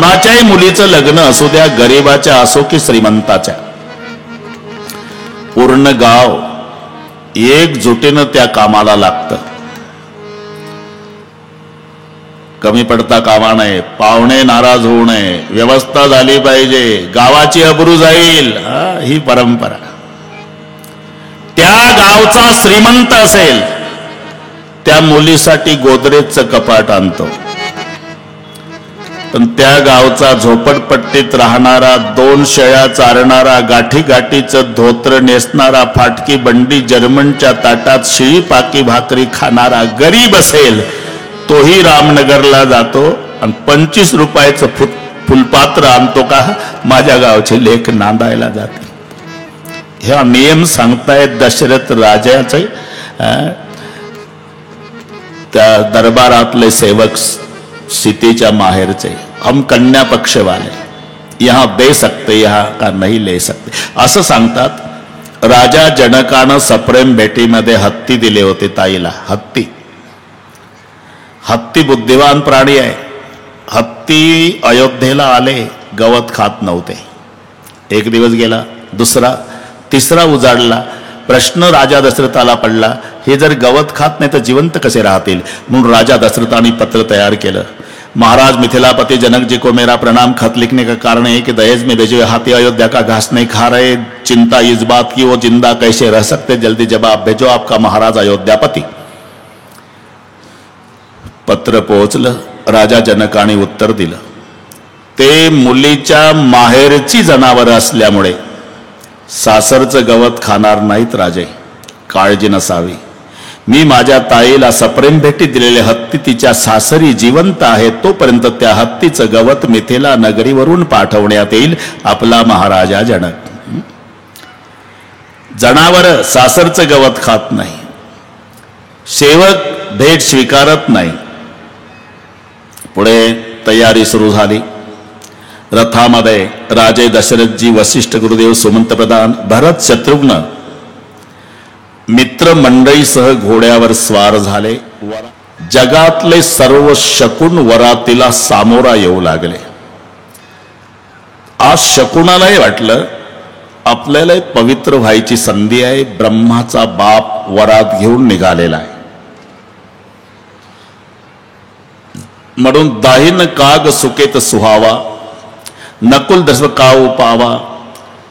कोणाच्याही मुलीचं लग्न असू द्या, गरीबाच्या असो की श्रीमंताच्या, पूर्ण गाव एकजुटीनं त्या कामाला लागतं. कमी पडता कामा नये, पाहुणे नाराज होऊ नये, व्यवस्था झाली पाहिजे, गावाची अब्रू जाईल, ही परंपरा. त्या गावचा श्रीमंत असेल त्या मुलीसाठी गोदरेजचं कपाट आणतो, पण त्या गावचा झोपडपट्टीत राहणारा, 2 शेळ्या चारणारा, गाठी गाठीचं धोत्र नेसणारा, फाटकी बंडी जर्मनच्या ताटात शिळी पाकी भाकरी खाणारा गरीब असेल तोही रामनगरला जातो आणि 25 रुपयाचं फुलपात्र आणतो का माझ्या गावचे लेक नांदायला जाते. ह्या नियम सांगतायत दशरथ राजाचे त्या दरबारातले सेवक सीतेच्या माहेरचे. हम कन्या पक्ष वाले यहां दे सकते, यहां का नहीं ले सकते असं सांगतात. राजा जनकानं सप्रेम भेटीमध्ये हत्ती दिले होते ताईला. हत्ती बुद्धिवान प्राणी आहे. हत्ती अयोध्येला आले, गवत खात नव्हते. एक दिवस गेला, दुसरा, तिसरा उजाडला. प्रश्न राजा दशरथाला पडला, हे जर गवत खात नाही तर जिवंत कसे राहतील. म्हणून राजा दशरथाने पत्र तयार केलं. महाराज मिथिलापति जनक जी को मेरा प्रणाम. खत लिखने का कारण है कि दहेज में भेजे हुए हाथी अयोध्या का घास नहीं खा रहे. चिंता इस बात की वो जिंदा कैसे रह सकते. जल्दी जवाब भेजो, आपका महाराज अयोध्यापति. पत्र पोहोचलं. राजा जनकाने उत्तर दिलं. ते मुलीच्या माहेरची जनावर असल्यामुळे सासरचं गवत खाणार नाहीत राजे, काळजी नसावी. मी माझ्या ताईला सप्रेम भेटी दिलेले हत्ती तिच्या सासरी जिवंत आहे, तोपर्यंत त्या हत्तीचं गवत मिथिला नगरीवरून पाठवण्यात येईल. आपला महाराजा जनक. जनावर सासरचं गवत खात नाही, सेवक भेट स्वीकारत नाही. पुढे तयारी सुरू झाली. रथामध्ये राजे दशरथजी, वसिष्ठ, गुरुदेव, सुमंत प्रधान, भरत, शत्रुघ्न मित्र मंडळीसह घोड्यावर स्वार झाले. जगातले सर्व शकुन वरातीला सामोरा येऊ लागले. आज शकुनालाही वाटलं आपल्याला पवित्र व्हायची संधी आहे. ब्रह्माचा बाप वरात घेऊन निघालेला आहे. म्हणून दाहिन काग सुकेत सुहावा, नकुल दस काऊ पावा,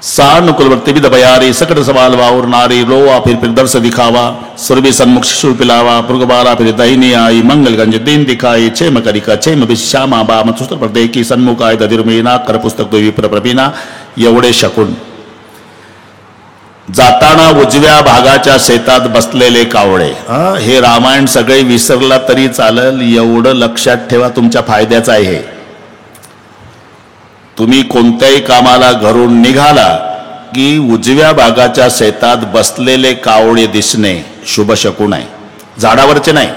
सानुकुल वर्ती विद बयारी, सकट सवाल वाउर नारी, रोआ फिर दर्श दिखावा, सुरभि सन्मुख शिशु पिलावा, पुरगबाला फिर दहिनी आई, मंगलगंज दिन दिखाई, क्षेम करिका क्षेम विश्यामा बाम सूत्र पर देखी, सन्मुख आय दधिर्मीना, कर पुस्तक तो विप्र प्रवीणा. एवढे शकुन. जाताना उजव्या भागाच्या शेतात बसलेले कावळे. हे रामायण सगळे विसरला तरी चालेल, एवढं लक्षात ठेवा, तुमच्या फायद्याचं आहे हे. तुम्ही कोणत्याही कामाला घरून निघाला की उजव्या भागाच्या शेतात बसलेले कावळे दिसणे शुभ शकुन आहे. झाडावरचे नाही,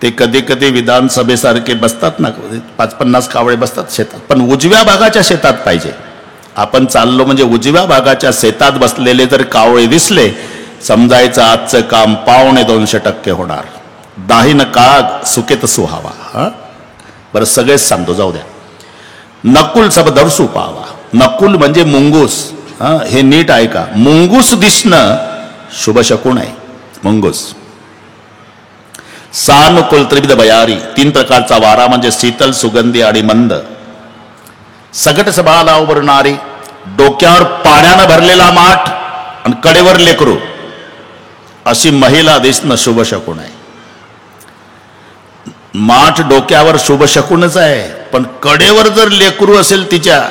ते कधी कधी विधानसभेसारखे बसतात ना, 50 कावळे बसतात शेतात, पण उजव्या भागाच्या शेतात पाहिजे. आपण चाललो म्हणजे उजव्या भागाच्या शेतात बसलेले जर कावळे दिसले, समजायचं आजचं काम 2.25% होणार. दाहिन काग सुकेत सुहावा. बरं, सगळेच सांगतो, जाऊ द्या. नकुल सब दर्शू पावा. नकुल म्हणजे मुंगूस. हे नीट ऐका, मुंगूस दिसणं शुभ शकुन आहे. मुंगूस. सानुकुल त्रिविध बयारी, 3 प्रकारचा वारा म्हणजे शीतल, सुगंधी आणि मंद. सगट सभालावर नारी, डोक्यावर पाण्यानं भरलेला माठ आणि कडेवर लेकरू, अशी महिला दिसणं शुभ शकुन आहे. माठ डोक्यावर शुभ शकुनच आहे, पण कडेवर जर लेकरू असेल तिच्या,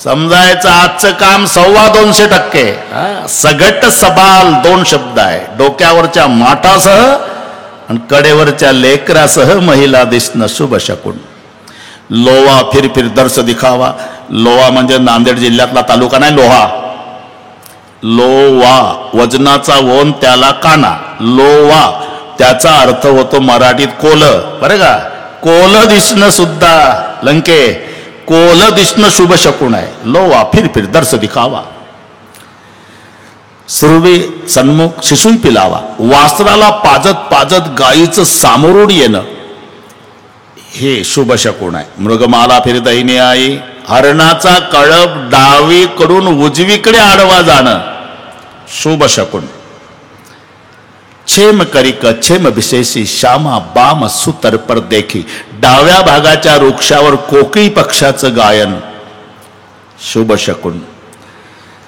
समजायचं आजचं काम 2.25%. सगट सबाल 2 शब्द आहे. डोक्यावरच्या माठासह आणि कडेवरच्या लेकरासह महिला दिसणं शुभ शकुन. लोवा फिर फिर दर्श दिखावा. लोहा म्हणजे नांदेड जिल्ह्यातला तालुका नाही, लोहा. लोवा वजनाचा ओन, त्याला काना. लोवा त्याचा अर्थ होतो मराठीत कोल. बरं का, कोल दिसणं सुद्धा लंके, कोल दिसणं शुभ शकुन आहे. लोवा फिर फिर दर्श दिखावा. सुरवे सन्मुख शिशुन पिलावा. वासराला पाजत पाजत गायीचं सामोरून येणं, हे शुभ शकुन आहे. मृगमाला फिरदैनी आई, हरणाचा कळप डावीकडून उजवीकडे आडवा जाणं शुभ शकुन. छेम करिक छेम विशेषी श्यामा बाम सुतर पर देखी, डाव्या भागाच्या वृक्षावर कोकिळी पक्षाचं गायन शुभ शकुन.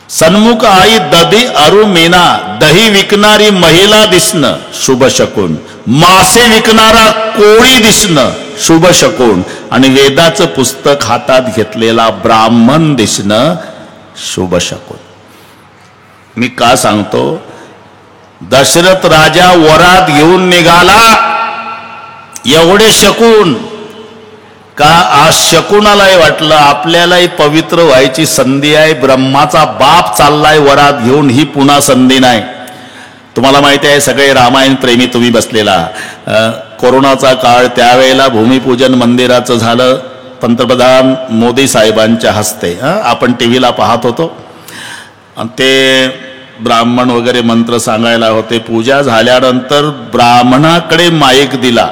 सन्मुख आई दधी अरु मेना, दही विकणारी महिला दिसणं शुभ शकुन. मासे विकणारा कोळी दिसणं शुभ शकुन. आणि वेदाचं पुस्तक हातात घेतलेला ब्राह्मण दिसणं शुभ शकुन. मी का सांगतो? दशरथ राजा वरात घेऊन निघाला, एवढे शकुन का आज शकुनालाही वाटलं आपल्यालाही पवित्र व्हायची संधी आहे, ब्रह्माचा बाप चाललाय वरात घेऊन, ही पुन्हा संधी नाही. तुम्हाला माहिती आहे सगळे रामायण प्रेमी तुम्ही बसलेला. कोरोनाचा काळ, त्यावेळेला भूमिपूजन मंदिराचं झालं पंतप्रधान मोदी साहेबांच्या हस्ते. आपण टीव्हीला पाहत होतो आणि ते ब्राह्मण वगैरे मंत्र सांगायला होते. पूजा झाल्यानंतर ब्राह्मणाकडे माईक दिला,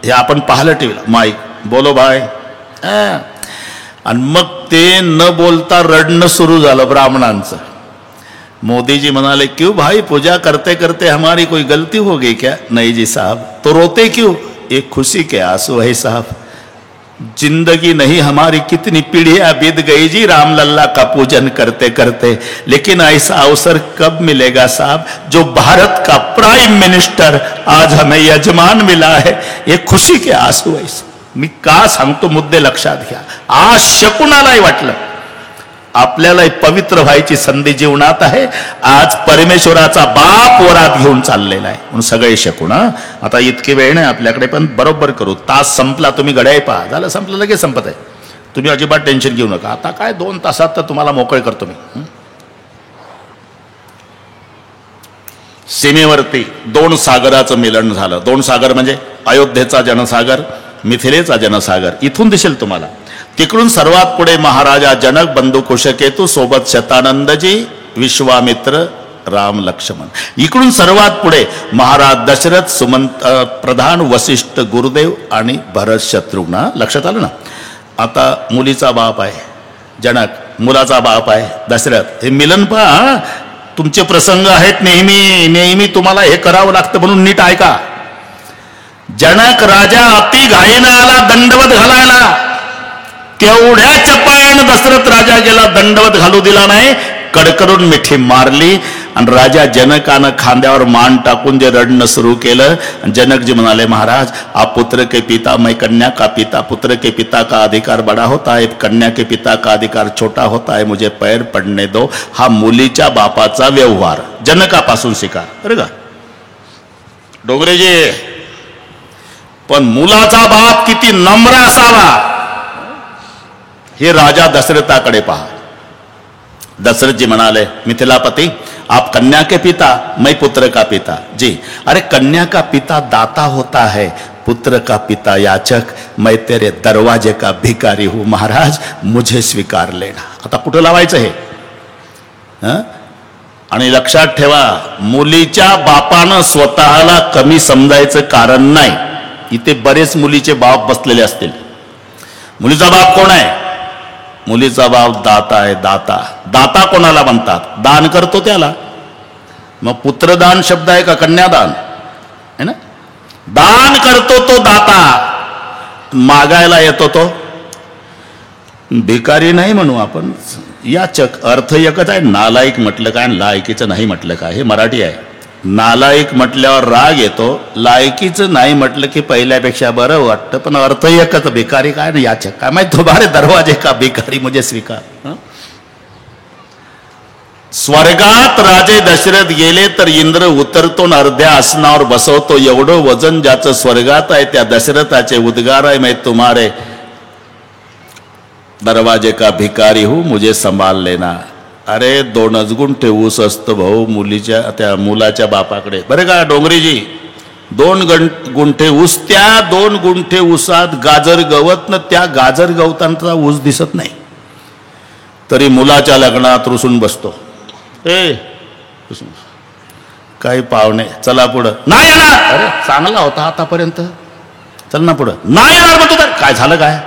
हे आपण पाहिलं टीव्हीला. माईक बोलो भाई, आणि मग ते न बोलता रडणं सुरू झालं ब्राह्मणांचं. मोदी जी म्हणाले, क्यों भाई, पूजा करते करते हमारी कोई गलती हो गई क्या? नहीं जी साहब. तो रोते क्यों? एक खुशी के आंसू है साहब. जिंदगी नहीं हमारी कितनी पीढ़ियां बीत गई जी राम लल्ला का पूजन करते करते, लेकिन ऐसा अवसर कब मिलेगा साहब, जो भारत का प्राइम मिनिस्टर आज हमें यजमान मिला है. ये खुशी के आंसू है. मी का सांगतो, मुद्दे लक्षात घ्या. आज शकुनालाही वाटलं आपल्याला पवित्र व्हायची संधी जीवनात आहे. आज परमेश्वराचा बाप वरात घेऊन चाललेला आहे म्हणून सगळे शकुन. आता इतके वेळ नाही आपल्याकडे, पण बरोबर करू. तास संपला, तुम्ही घड्याळ पहा, झालं संपलं, लगेच संपत आहे. तुम्ही अजिबात टेन्शन घेऊ नका. आता काय 2 तासात तर तुम्हाला मोकळे करतो मी. सीमेवरती 2 सागराचं मिलन झालं. 2 सागर म्हणजे अयोध्येचा जनसागर, मिथिलेचा जनसागर. इथून दिसेल तुम्हाला. तिकडून सर्वात पुढे महाराजा जनक, बंधू कुशकेतू, सोबत शतानंदजी, विश्वामित्र, राम, लक्ष्मण. इकडून सर्वात पुढे महाराज दशरथ, सुमंत प्रधान, वसिष्ठ, गुरुदेव आणि भरत, शत्रुघ्न. लक्षात आलं ना? आता मुलीचा बाप आहे जनक, मुलाचा बाप आहे दशरथ. हे मिलन पहा. तुमचे प्रसंग आहेत नेहमी नेहमी, तुम्हाला हे करावं लागतं म्हणून नीट ऐका. जनक राजा अति घाईनं आला दंडवत घालायला. तेवढ्या चपळानं दशरथ राजा गेला, दंडवत घालू दिला नाही, कडकडून मिठी मारली. आणि राजा जनकानं खांद्यावर मान टाकून जे रडणं सुरू केलं. जनकजी म्हणाले, महाराज आप पुत्र के पिता, मैं कन्या का पिता. पुत्र के पिता का अधिकार बड़ा होता है, कन्या के पिता का अधिकार छोटा होता है, मुझे पैर पडने दो. हा मुलीच्या बापाचा व्यवहार जनकापासून शिका बरं का डोंगरेजी. पण मुलाचा बाप किती नम्र असावा हे राजा दशरथाकडे पहा. दशरथ जी म्हणाले, मिथिलापति आप कन्या के पिता, मैं पुत्र का पिता. जी, अरे कन्या का पिता दाता होता है, पुत्र का पिता याचक. मैं तेरे दरवाजे का भिकारी हूं महाराज, मुझे स्वीकार लेना. आता कुठं लावायचं हे? आणि लक्षात ठेवा, मुलीच्या बापानं स्वतःला कमी समजायचं कारण नाही. इथे बरेच मुलीचे बाप बसलेले असतील. मुलीचा बाप कोण आहे? मुलीचा बाप दाता आहे. दाता. दाता कोणाला म्हणतात? दान करतो त्याला. मग पुत्रदान शब्द आहे का कन्यादान है ना? दान करतो तो दाता, मागायला येतो तो भिकारी नाही म्हणू आपण, याचक. अर्थ एकच आहे. नालायक म्हटलं काय, लायकीचं नाही म्हटलं काय, हे मराठी आहे. नालायक म्हटल्यावर राग येतो, लायकीचं नाही म्हटलं की पहिल्यापेक्षा बरं वाटतं. पण अर्थ एकच, भिकारी काय ना याचक काय. माहिती तुम्हारे दरवाजे का भिकारी मुझे स्वीकार. स्वर्गात राजे दशरथ गेले तर इंद्र उतरतो, अर्ध्या आसनावर बसवतो. एवढं वजन ज्याचं स्वर्गात आहे त्या दशरथाचे उद्गार आहे, मैं तुम्हारे दरवाजे का भिकारी हूं, मुझे संभाल लेना. अरे 2 गुंठे ऊस असतो भाऊ मुलीच्या, त्या मुलाच्या बापाकडे बरं का डोंगरीजी. 2 गुंठे ऊस, त्या 2 गुंठे ऊसात गाजर गवत न, त्या गाजर गवतांचा ऊस दिसत नाही, तरी मुलाच्या लग्नात रुसून बसतो. काही पाहुणे चला पुढं नाही येणार. अरे चांगला होता आतापर्यंत, चल ना पुढं. नाही येणार म्हणतो तर काय झालं काय?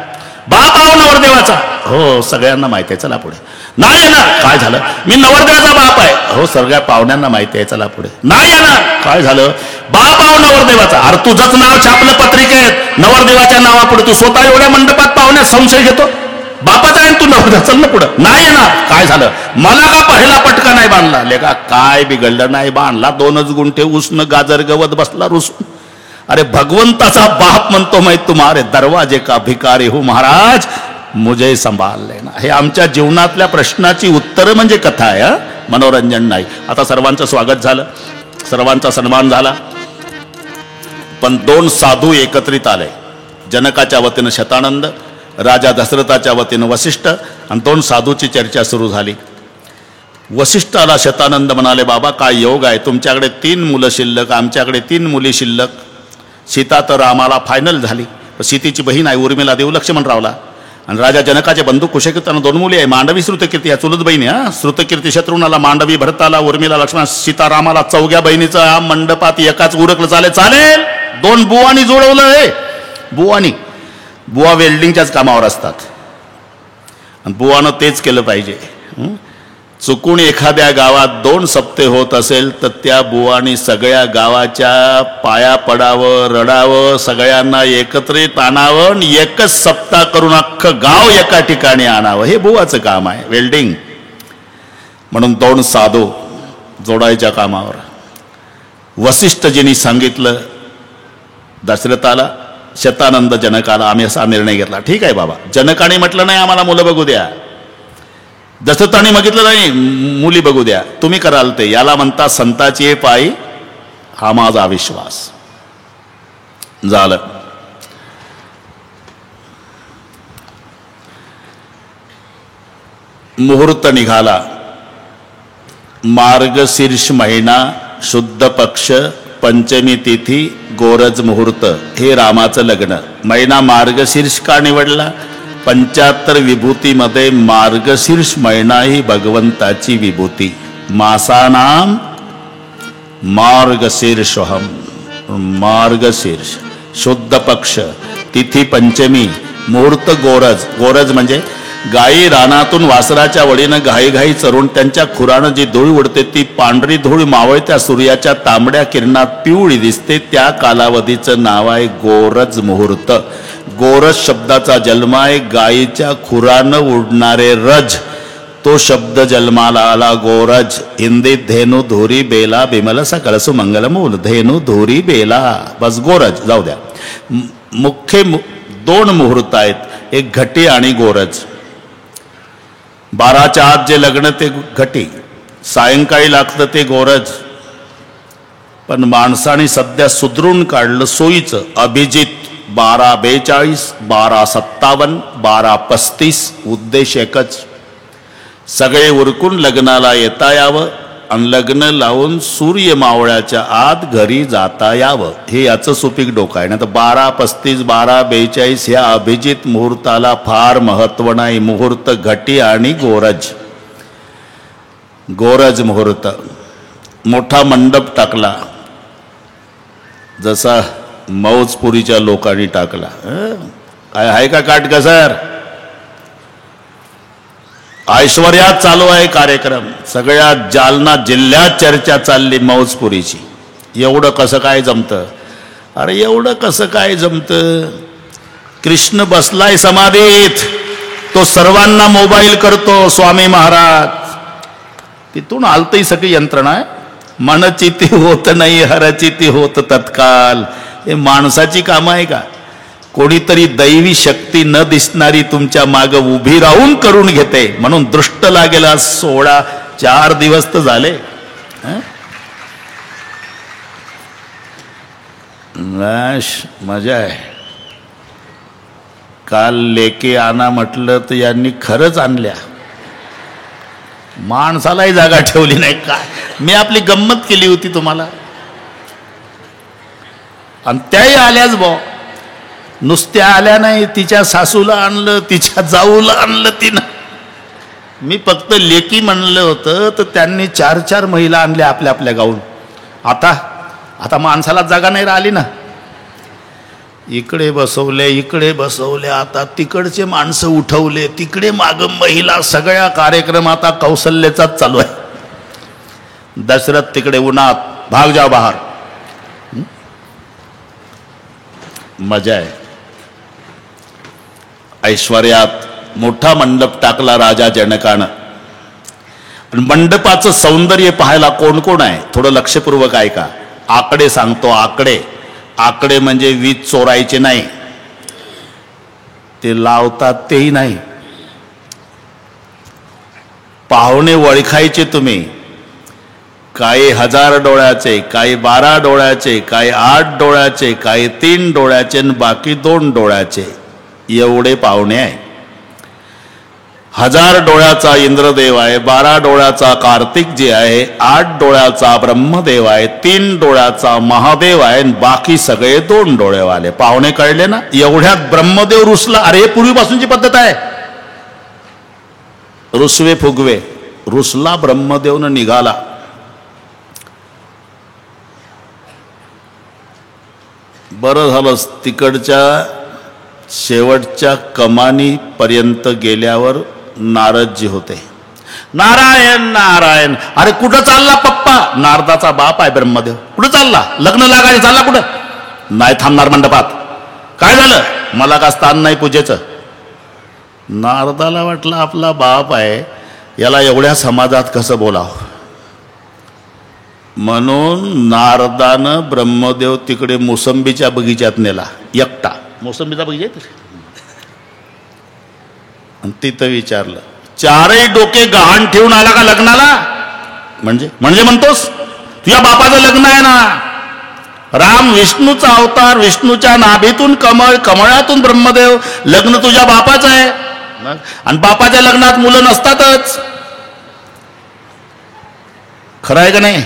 बाप आहो नवरदेवाचा. हो सगळ्यांना माहिती आहे, चला पुढे. नाही येणार. काय झालं? मी नवरदेवाचा बाप आहे. हो सगळ्या पाहुण्यांना माहिती आहे, चला पुढे. नाही येणार. काय झालं? बाप आहो नवरदेवाचा. अरे तुझंच नाव छापलं पत्रिकेत नवरदेवाच्या नावापुढे, तू स्वतः एवढ्या मंडपात पाहुण्यात संशय घेतो. बापाचा आहे तू नवरदेव, चल ना पुढं. नाही येणार. काय झालं? मला का पहिला पटका नाही बांधला? लेका काय बिघडलं? नाही बांधला. 2 गुंठे उष्ण गाजर गवत बसला रुसून. अरे भगवंताचा बाप म्हणतो मैं तुम्हारे दरवाजे का भिकारी हूं महाराज, मुझे संभाल लेना. हे आमच्या जीवनातल्या प्रश्नाची उत्तरं म्हणजे कथा आहे, मनोरंजन नाही. आता सर्वांचं स्वागत झालं, सर्वांचा सन्मान झाला, पण 2 साधू एकत्रित आले. जनकाच्या वतीनं शतानंद, राजा दशरथाच्या वतीनं वसिष्ठ, आणि 2 साधूची चर्चा सुरू झाली. वसिष्ठाला शतानंद म्हणाले, बाबा काय योग आहे, तुमच्याकडे 3 मुलं शिल्लक, आमच्याकडे 3 मुली शिल्लक. सीता तर आम्हाला फायनल झाली, सीतेची बहीण आहे उर्मिला देऊ लक्ष्मणरावला, आणि राजा जनकाचे बंधू कुशकीर्ताना 2 मुली आहे, मांडवी श्रुतकीर्ती, या चुलत बहिणी. श्रुतकीर्ती शत्रुनाला, मांडवी भरताला, उर्मिला लक्ष्मण, सीतारामाला. 4 बहिणीचं या मंडपात एकाच उरकलं. चालेल. 2 बुवानी जोडवलं आहे. बुवा वेल्डिंगच्याच कामावर असतात, आणि बुवानं तेच केलं पाहिजे. चुकून एखाद्या गावात 2 सप्ते होत असेल तर त्या बुवानी सगळ्या गावाच्या पाया पडावं, रडावं, सगळ्यांना एकत्रित आणावं, आणि एकच सप्ताह करून अख्खं गाव एका ठिकाणी आणावं. हे बुवाचं काम आहे, वेल्डिंग. म्हणून 2 साधू जोडायच्या कामावर. वसिष्ठजींनी सांगितलं दशरथाला, शतानंद जनकाला. आम्ही असा निर्णय घेतला. ठीक आहे बाबा. जनकाने म्हटलं नाही आम्हाला मुलं बघू द्या, दशरथाने मागितलं नाही मुली बघू द्या, तुम्ही कराल ते. याला म्हणता संताची पायी, हा माझा विश्वास. झालं. मुहूर्त निघाला. मार्गशीर्ष महिना, शुद्ध पक्ष, पंचमी तिथी, गोरज मुहूर्त. हे रामाचं लग्न. महिना मार्गशीर्ष का निवडला? 75 विभूतीमध्ये मार्गशीर्ष महिना ही भगवंताची विभूती. मासानाम मार्गशीर्षोहम. मार्गशीर्ष, शुद्ध पक्ष, तिथी पंचमी, मुहूर्त गोरज. गोरज म्हणजे गायी रानातून वासराच्या वडीनं घाईघाई चरून त्यांच्या खुरानं जी धूळ उडते ती पांढरी धूळ मावळत्या सूर्याच्या तांबड्या किरणात पिवळी दिसते, त्या कालावधीचं नाव आहे गोरज मुहूर्त. गोरज शब्दाचा जन्म आहे गायीच्या खुरानं उडणारे रज, तो शब्द जन्माला आला गोरज. हिंदीत धेनू धुरी बेला बिमल सकळ सुमंगल मूल. धेनू धुरी बेला, बस गोरज. जाऊ द्या. मुख्य 2 मुहूर्त आहेत, एक घटी आणि गोरज. 12च्या आत जे लग्न ते घटी, सायंकाळी लागतं ते गोरज. पण माणसाने सध्या सुधरून काढलं सोयीचं. अभिजित 12:42, 12:57, 12:35. उद्देश एकच, सगळे उरकून लग्नाला येता यावं, आणि लग्न लावून सूर्य मावळ्याच्या आत घरी जाता यावं. हे याचं सुपीक डोकं आहे. ना तर 12:35, 12:42 ह्या अभिजित मुहूर्ताला फार महत्व नाही. मुहूर्त घटी आणि गोरज. गोरज मुहूर्त. मोठा मंडप टाकला, जसा मौजपुरीच्या लोकांनी टाकला. काय आहे का काटकसर? ऐश्वर्यात चालू आहे कार्यक्रम. सगळ्या जालना जिल्ह्यात चर्चा चालली मौजपुरीची. एवढं कसं काय जमतं? अरे एवढं कसं काय जमतं? कृष्ण बसलाय समाधीत, तो सर्वांना मोबाईल करतो. स्वामी महाराज तिथून आलतही सगळी यंत्रणा आहे. मनचिती होत नाही, हरचिती होत तत्काल. हे माणसाची कामं आहे का? कोणीतरी दैवी शक्ती न दिसणारी तुमच्या माग उभी राहून करून घेते. म्हणून दृष्ट लागेला सोहळा 4 दिवस तर झाले. मजा आहे. काल लेके आणा म्हटलं तर यांनी खरंच आणल्या. माणसालाही जागा ठेवली नाही. काय मी आपली गंमत केली होती तुम्हाला, आणि त्याही आल्याच भाऊ. नुसत्या आल्या नाही, तिच्या सासूला आणलं, तिच्या जाऊला आणलं तिनं. मी फक्त लेकी म्हणलं होतं तर त्यांनी 4-4 महिला आणल्या आपल्या आपल्या गाऊन. आता माणसाला जागा नाही राहिली ना. इकडे बसवले, इकडे बसवले, आता तिकडचे माणसं उठवले, तिकडे माग महिला, सगळ्या कार्यक्रम आता कौशल्याचाच चालू आहे. दशरथ तिकडे उन्हात, भाग जाओ बाहेर. मजा आहे. ऐश्वर्यात मोठा मंडप टाकला राजा जनकानं. मंडपाचं सौंदर्य पाहायला कोण कोण आहे थोडं लक्षपूर्वक ऐका. आकडे सांगतो, आकडे. आकडे म्हणजे वीज चोरायचे नाही, ते लावतात तेही नाही. पाहुणे ओळखायचे तुम्ही. काही 1000 डोळ्याचे, काही 12 डोळ्याचे, काही 8 डोळ्याचे, काही 3 डोळ्याचे आणि बाकी 2 डोळ्याचे, एवढे पाहुणे आहे. 1000 डोळ्याचा इंद्रदेव आहे, 12 डोळ्याचा कार्तिक जी आहे, 8 डोळ्याचा ब्रह्मदेव आहे, 3 डोळ्याचा महादेव आहे, बाकी सगळे 2 डोळेवाले. पाहुणे कळले ना. एवढ्यात ब्रह्मदेव रुसला. अरे पूर्वीपासूनची पद्धत आहे, रुसवे फुगवे. रुसला ब्रह्मदेवनं, निघाला. बरं झालं तिकडच्या शेवटच्या कमानीपर्यंत गेल्यावर नारदजी होते. नारायण नारायण. अरे कुठं चालला पप्पा? नारदाचा बाप आहे ब्रह्मदेव. कुठं चालला? लग्न लागायचं, चालला कुठं? नाही थांबणार मंडपात. काय झालं? मला का स्थान नाही पूजेचं? नारदाला वाटलं आपला बाप आहे, याला एवढ्या समाजात कसं बोलावं, म्हणून नारदानं ब्रह्मदेव तिकडे मोसंबीच्या बगीच्यात नेला एकटा. मोसंबीचा बगीचा आणि तिथं विचारलं, 4ही डोके गहाण ठेवून आला का लग्नाला? म्हणजे म्हणतोस तुझ्या बापाचं लग्न आहे ना. राम विष्णूचा अवतार, विष्णूच्या नाभीतून कमळ, कमळातून ब्रह्मदेव. लग्न तुझ्या बापाचं आहे आणि बापाच्या लग्नात मुलं नसतातच. खरं आहे का नाही?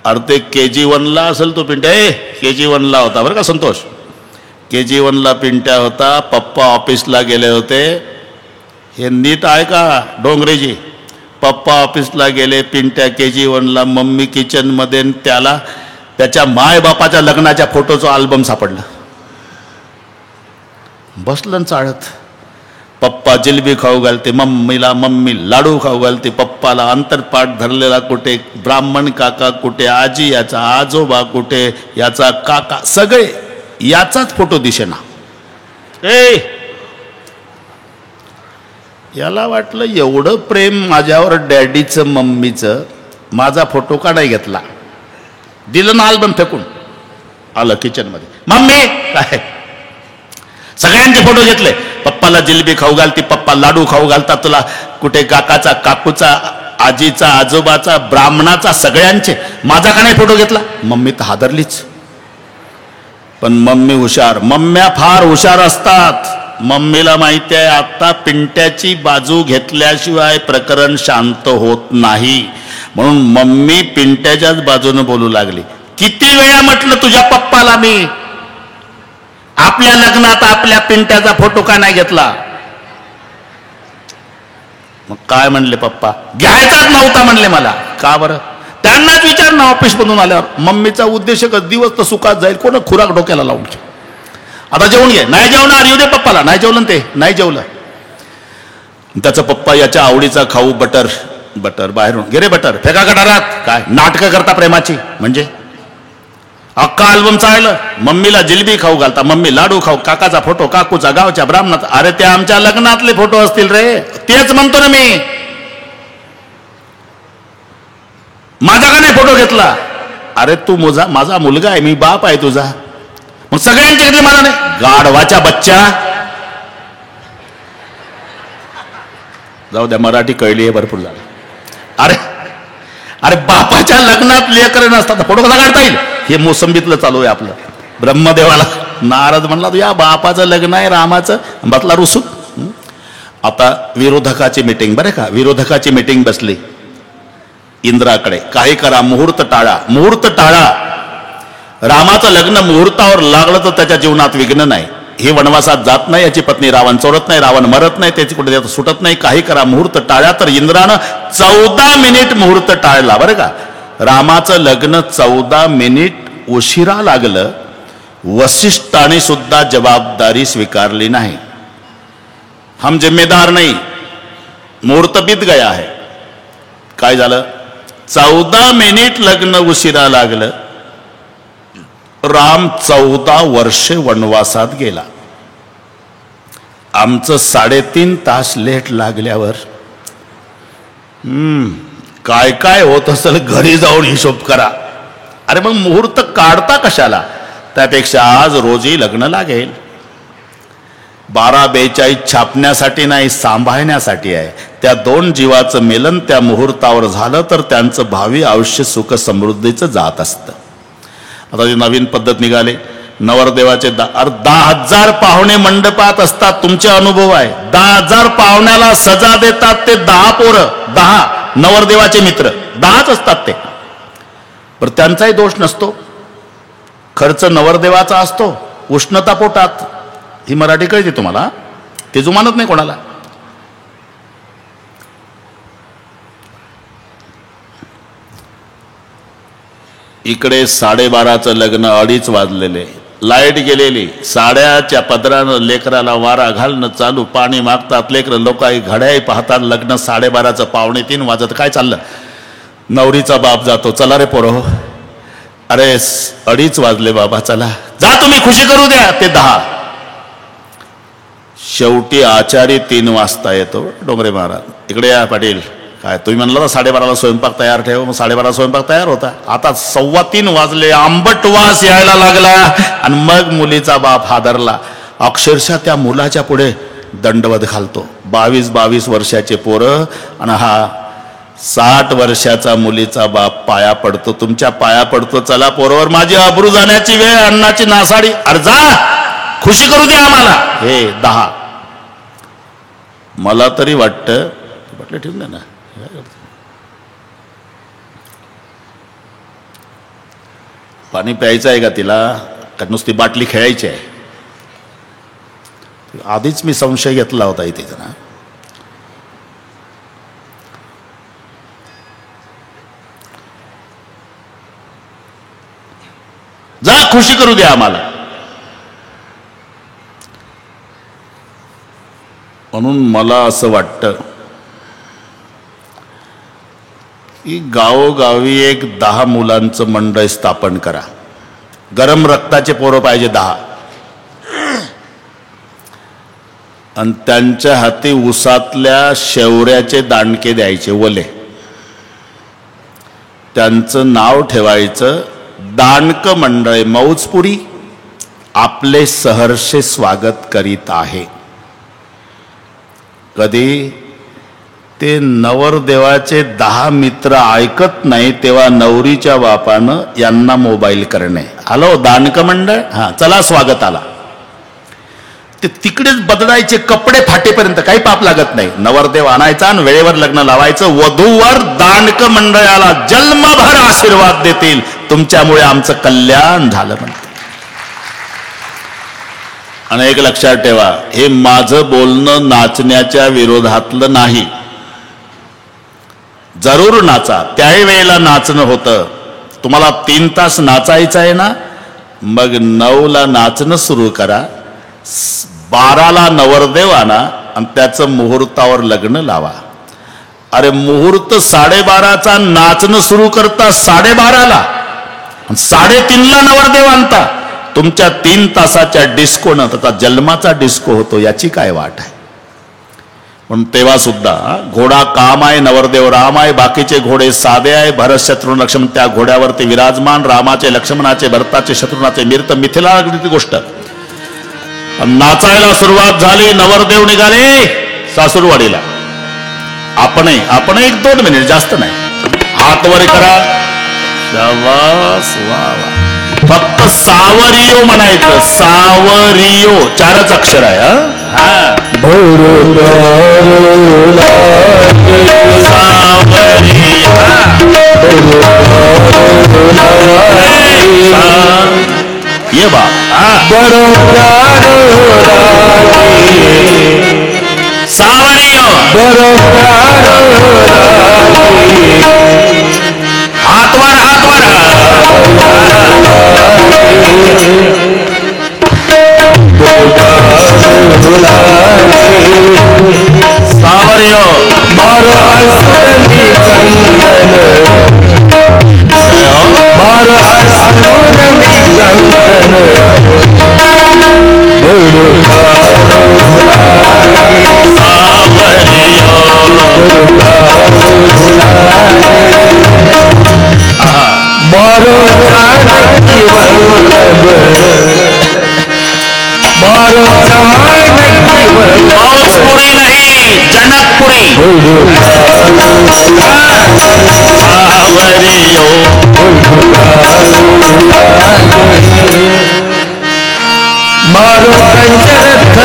अरे ते KG1ला असेल तो पिंट्या. KG1ला होता बरं का संतोष. KG1ला पिंट्या होता. पप्पा ऑफिसला गेले होते. हे नीट आहे का डोंगरेजी? पप्पा ऑफिसला गेले, पिंट्या KG1ला, मम्मी किचनमध्ये. त्याला त्याच्या मायबापाच्या लग्नाच्या फोटोचं अल्बम सापडलं. बसलं चाळत. पप्पा जिलबी खाऊ घालते मम्मीला, मम्मी लाडू खाऊ घालते पप्पाला. अंतरपाठ धरलेला कुठे, ब्राह्मण काका कुठे, आजी याचा आजोबा कुठे, याचा काका, सगळे याचाच फोटो दिसेना. याला वाटलं एवढं प्रेम माझ्यावर डॅडीचं मम्मीचं, माझा फोटो का नाही घेतला? दिलं ना अल्बम फेकून. आलं किचनमध्ये, मम्मी काय, सगळ्यांचे फोटो घेतले. पप्पाला जिलेबी खाऊ घालती, पप्पा लाडू खाऊ घालतात तुला, कुठे काकाचा, काकूचा, आजीचा, आजोबाचा, ब्राह्मणाचा, सगळ्यांचे. माझा का नाही फोटो घेतला? मम्मी तर हादरलीच. पण मम्मी हुशार. मम्म्या फार हुशार असतात. मम्मीला माहिती आहे आता पिंट्याची बाजू घेतल्याशिवाय प्रकरण शांत होत नाही, म्हणून मम्मी पिंट्याच्याच बाजूने बोलू लागली. किती वेळा म्हटलं तुझ्या पप्पाला मी, आपल्या लग्नात आपल्या पिंट्याचा फोटो का नाही घेतला? मग काय म्हणले पप्पा? घ्यायचाच नव्हता म्हणले मला. का बरं? त्यांनाच विचार ना ऑफिस मधून आल्यावर. मम्मीचा उद्देश दिवस तर सुखात जाईल, कोण खुराक डोक्याला लावून. आता जेवून घे. नाही जेवणार, येऊ दे पप्पाला. नाही जेवलं ते, नाही जेवलं. त्याचा पप्पा याच्या आवडीचा खाऊ बटर, बटर बाहेरून घे रे बटर, फेका गटारात. काय नाटकं करता प्रेमाची? म्हणजे अख्खा अल्बम चाललं. मम्मीला जिलेबी खाऊ घालता, मम्मी लाडू खाऊ, काकाचा फोटो, काकूचा, गावच्या, ब्राह्मणाचा. अरे ते आमच्या लग्नातले फोटो असतील रे. तेच म्हणतो ना मी. माझा का नाही फोटो घेतला? अरे तू माझा मुलगा आहे, मी बाप आहे तुझा. मग सगळ्यांचे घेतले, मला नाही. गाढवाच्या बच्चा. जाऊ द्या, मराठी कळली आहे, भरपूर झालं. अरे अरे बापाच्या लग्नात लेकर नसतात, फोटो कसा काढता येईल? हे मोसंबीतलं चालू आहे आपलं. ब्रह्मदेवाला नारद म्हणला या बापाचं लग्न आहे रामाचं, बसला रुसून. आता विरोधकाची मीटिंग, बरं का, विरोधकाची मीटिंग बसली इंद्राकडे. काही करा, मुहूर्त टाळा, मुहूर्त टाळा. रामाचं लग्न मुहूर्तावर लागलं तर त्याच्या जीवनात विघ्न नाही. हे वनवासात जात नाही, याची पत्नी रावण चोरत नाही, रावण मरत नाही, त्याची कुठे सुटत नाही. काही करा, मुहूर्त टाळा. तर इंद्रानं 14 मिनिट मुहूर्त टाळला. बरं का, रामाचं लग्न 14 मिनिट उशिरा लागलं. वसिष्ठाने सुद्धा जबाबदारी स्वीकारली नाही. हम जिम्मेदार नहीं. मुहूर्त बीत गया है. काय झालं? 14 मिनिट लग्न उशिरा लागलं. राम 14 वर्षे वनवासात गेला. आमचं 3.5 तास लेट लागल्यावर काय काय होत असेल घरी जाऊन हिशोब करा. अरे मग मुहूर्त काढता कशाला? त्यापेक्षा आज रोजी लग्न लागेल. 12:42 छापण्यासाठी नाही, सांभाळण्यासाठी आहे. त्या 2 जीवाचं मिलन त्या मुहूर्तावर झालं तर त्यांचं भावी आयुष्य सुख समृद्धीचं जात असतं. आता जी नवीन पद्धत निघाले, नवरदेवाचे 10,000 पाहुणे मंडपात असतात. तुमचे अनुभव आहे. 10,000 पाहुण्याला सजा देतात ते 10 पोरं, 10 नवरदेवाचे मित्र, 10च असतात ते. पण त्यांचाही दोष नसतो. खर्च नवरदेवाचा असतो. उष्णता पोटात. ही मराठी कळते तुम्हाला? ते जुमानत नाही कोणाला. इकडे 12:30चं लग्न 2:30 वाजलेले. लाईट गेलेली. साड्याच्या पदरानं लेकराला वारा घालणं चालू. पाणी मागतात लेकरं. लोक घड्याळी पाहतात. लग्न 12:30चं 2:45 वाजत. काय चाललं? नवरीचा बाप जातो. चला रे पोरं, अरे 2:30 वाजले बाबा, चला जा तुम्ही, खुशी करू द्या. ते 10. शेवटी आचारी 3 वाजता येतो. डोंगरे महाराज, इकडे या पाटील. काय तुम्ही म्हणलं ना 12:30ला स्वयंपाक तयार ठेव. मग 12:30 स्वयंपाक तयार होता. आता 2:15 वाजले. आंबट वास यायला लागला. आणि मग मुलीचा बाप हादरला. अक्षरशः त्या मुलाच्या पुढे दंडवत घालतो. 22 वर्षाचे पोरं आणि हा 60 वर्षाचा मुलीचा बाप पाया पडतो. तुमच्या पाया पडतो. चला पोरावर, माझी अब्रू जाण्याची वेळ, अन्नाची नासाडी. अरे जा, खुशी करू दे आम्हाला. हे 10. मला तरी वाटतं म्हटलं ठेवून द्या ना. पाणी प्यायचं आहे का तिला, का नुसती बाटली खेळायची आहे? आधीच मी संशय घेतला होता इथे ना. जा, खुशी करू द्या आम्हाला. म्हणून मला असं वाटतं की गावोगावी एक 10 मुलांचं मंडळ स्थापन करा. गरम रक्ताचे पोरं पाहिजे 10. आणि त्यांच्या हाती उसातल्या शेवऱ्याचे दांडके द्यायचे, वले. त्यांचं नाव ठेवायचं दानक मंडळ मौजपुरी आपले सहर्षे स्वागत करीत आहे. कधी ते नवरदेवाचे 10 मित्र ऐकत नाही तेव्हा नवरीच्या बापानं यांना मोबाईल करणे. हॅलो दानक मंडळ, हा चला स्वागताला. ते तिकडेच बदलायचे कपडे फाटेपर्यंत, काही पाप लागत नाही. नवरदेव आणायचा आणि वेळेवर लग्न लावायचं. वधूवर दानक मंडळाला जन्मभर आशीर्वाद देतील, तुमच्यामुळे आमचं कल्याण झालं म्हणते. आणि एक लक्षात ठेवा, हे माझं बोलणं नाचण्याच्या विरोधातलं नाही. जरूर नाचा. त्याही वेळेला नाचणं होतं. तुम्हाला 3 तास नाचायचं आहे ना, मग 9ला नाचणं सुरू करा. 12ला नवरदेव आणा आणि त्याचं मुहूर्तावर लग्न लावा. अरे मुहूर्त 12:30चा, नाचणं सुरू करता 12:30ला, 3:30ला नवरदेव आणता. तुमच्या 3 तासाच्या डिस्कोनं त्याचा जन्माचा डिस्को होतो. याची काय वाट आहे? पण तेव्हा सुद्धा घोडा काम आहे, नवरदेव राम आहे, बाकीचे घोडे साधे आहे. भरत शत्रुघ्न लक्ष्मण त्या घोड्यावरती विराजमान. रामाचे, लक्ष्मणाचे, भरताचे, शत्रुघ्नाचे मिरत मिथिला गोष्ट. नाचायला सुरुवात झाली. नवरदेव निघाले सासूरवाडीला. आपण 1-2 मिनिट, जास्त नाही. हात वर करा. शाबास, वा वा. फक्त सावरियो म्हणायचं. सावरियो 4च अक्षर आहे. ये बा सावरियो हातवर मारो पंचरथ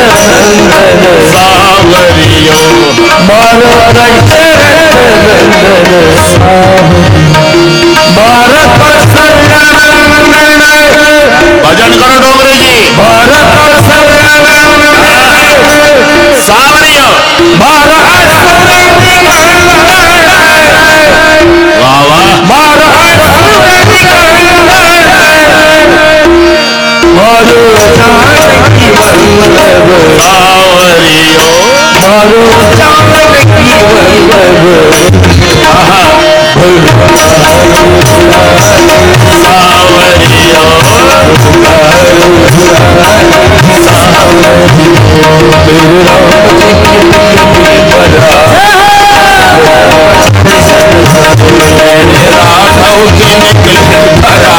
नंदन सावरियो मारो पंचरथ नंदन भारत भजन करो डोंगरे जी भारत सावरियो भारत वाह वाह मारो जानकी वल्लभ सावरियो मारो जानकी वल्लभ सावरियो राघव के निकल भरा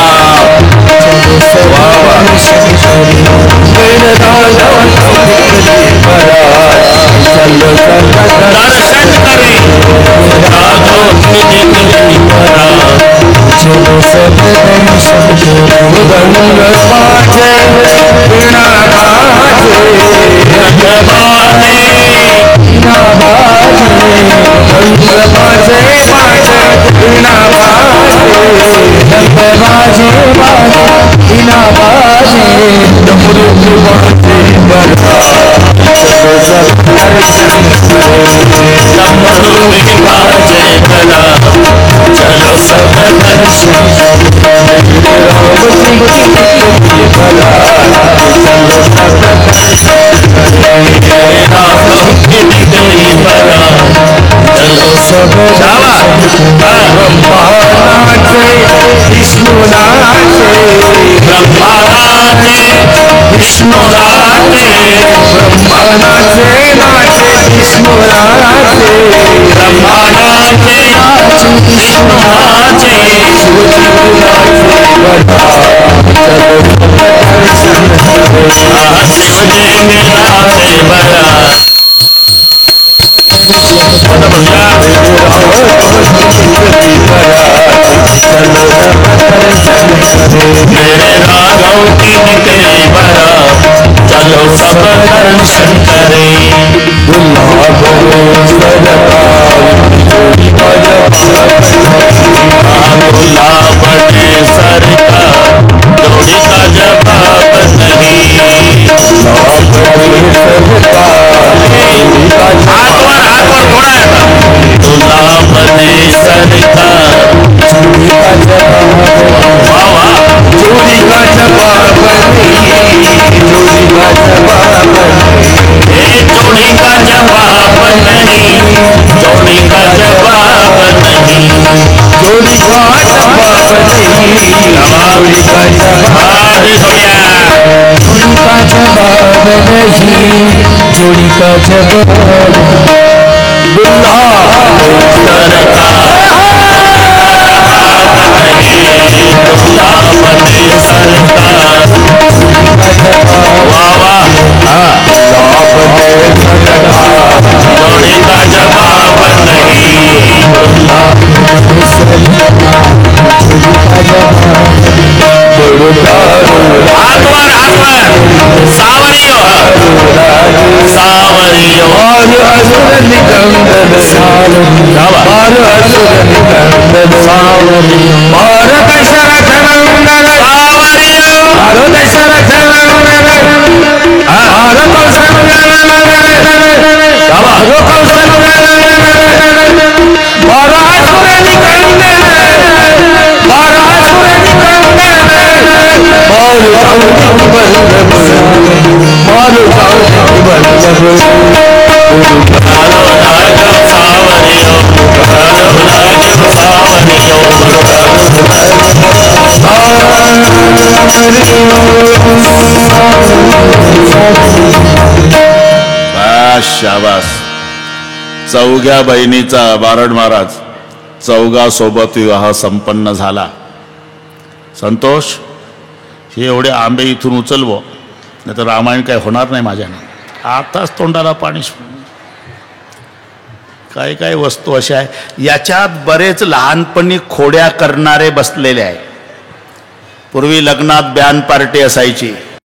दर्शन करे राघव के निकल भरा चलो सब दर्शन गंग पाछे बिना बाजे रंग बाजे बिना बाजे गंग पाछे पाछे बिना बाजे गंग बाजे बाजे बिना बाजे डमरू बाजे बरसा चलो सब दर्शन डमरू बाजे बना चलो सब दर्शन राघव के निकल भरा चलो सब ब्रह्मा नाचे विष्णु नाचे ब्रह्मा नाचे विष्णु नाचे ब्रह्मा नाचे नाचे विष्णु नाचे ब्रह्मा नाचे विष्णु नाचे शिव जी ने नाचे बड़ा मेरे राघव की निकली बड़ा चलो सब दर्शन करें दुल्हा बनो दूल्हा बने सरकार जोड़ी का जवाब नहीं दूल्हा बने सरकार चोरी का जवाब जोड़ी का जवाब नहीं जोड़ी का जवाब नहीं चोरी का जवाब नहीं चोरी का जवाब चोरी का जवाब नहीं चोरी का जवाब दुल्हा जोड़ी का जवाब नहीं सावरियो सावरियो असुर निकंदन असुर निकंदन और दशरथ नंदन सावरियो और दशरथ नंदन और कौशल और कौशल और असुर निकंदन और असुर निकंदन और सावरियो शाबास चौघ्या बहिणीचा बारड महाराज चौघा सोबत विवाह संपन्न झाला. संतोष हे एवढे आंबे इथून उचलवो नाही तर रामायण काय होणार नाही माझ्याने. आताच तोंडाला पाणी काय काय वस्तू अशा आहे. याच्यात बरेच लहानपणी खोड्या करणारे बसलेले आहे. पूर्वी लग्नात बॅन पार्टी असायची.